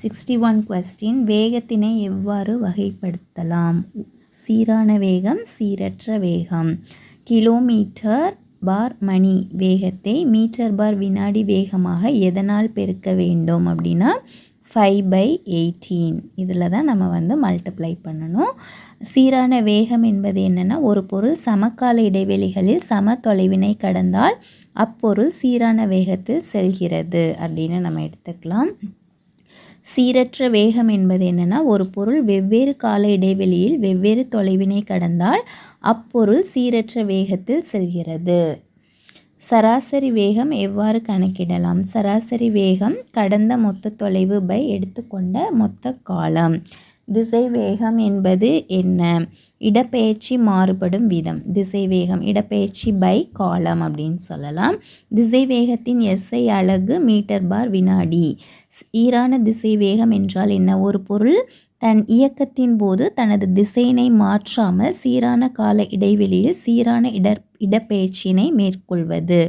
61 question. வேகத்தினை எவ்வாறு வகைப்படுத்தலாம்? சீரான வேகம், சீரற்ற வேகம். கிலோமீட்டர் பார் மணி வேகத்தை மீட்டர் பார் வினாடி வேகமாக எதனால் பெருக்க வேண்டும் அப்படின்னா 5/18. இதில் தான் நம்ம மல்டிப்ளை பண்ணணும். சீரான வேகம் என்பது என்னென்னா, ஒரு பொருள் சமகால இடைவெளிகளில் சம தொலைவினை கடந்தால் அப்பொருள் சீரான வேகத்தில் செல்கிறது அப்படின்னு நம்ம எடுத்துக்கலாம். சீரற்ற வேகம் என்பது என்னென்னா, ஒரு பொருள் வெவ்வேறு கால இடைவெளியில் வெவ்வேறு தொலைவினை கடந்தால் அப்பொருள் சீரற்ற வேகத்தில் செல்கிறது. சராசரி வேகம் எவ்வாறு கணக்கிடலாம்? சராசரி வேகம் கடந்த மொத்த தொலைவு பை எடுத்துக்கொண்ட மொத்த காலம். திசை வேகம் என்பது என்ன? இடப்பெயர்ச்சி மாறுபடும் விதம். திசை வேகம் இடப்பெயர்ச்சி பை காலம் அப்படின்னு சொல்லலாம். திசை வேகத்தின் எஸ்ஐ அலகு மீட்டர் பார் வினாடி. சீரான திசை வேகம் என்றால் என்ன? ஒரு பொருள் தன் இயக்கத்தின் போது தனது திசையினை மாற்றாமல் சீரான கால இடைவெளியில் சீரான இடப்பெயர்ச்சியினை மேற்கொள்வது.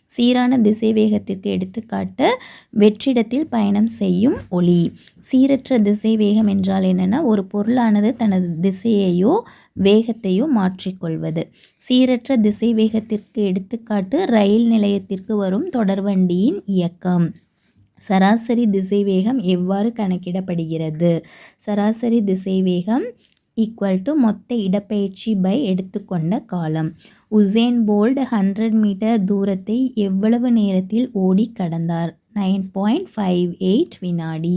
சீரான திசை வேகத்திற்கு எடுத்துக்காட்டு வெற்றிடத்தில் பயணம் செய்யும் ஒளி. சீரற்ற திசை வேகம் என்றால் என்னென்னா, ஒரு பொருளானது தனது திசையையோ வேகத்தையோ மாற்றிக்கொள்வது. சீரற்ற திசை வேகத்திற்கு எடுத்துக்காட்டு ரயில் நிலையத்திற்கு வரும் தொடர்வண்டியின் இயக்கம். சராசரி திசை வேகம் எவ்வாறு கணக்கிடப்படுகிறது? சராசரி திசை வேகம் ஈக்குவல் டு மொத்த இடப்பெயர்ச்சி பை எடுத்துக்கொண்ட காலம். உசேன் போல்ட் 100 மீட்டர் தூரத்தை எவ்வளவு நேரத்தில் ஓடி கடந்தார்? 9.58 வினாடி.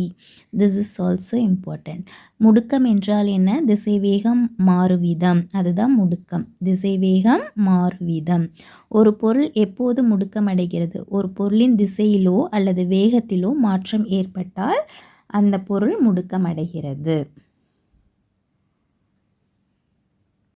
This is also important. முடுக்கம் என்றால் என்ன? திசைவேகம் மாறுவிதம், அதுதான் முடுக்கம். திசைவேகம் மாறுவிதம். ஒரு பொருள் எப்போது முடுக்கம் அடைகிறது? ஒரு பொருளின் திசையிலோ அல்லது வேகத்திலோ மாற்றம் ஏற்பட்டால் அந்த பொருள் முடுக்கம் அடைகிறது.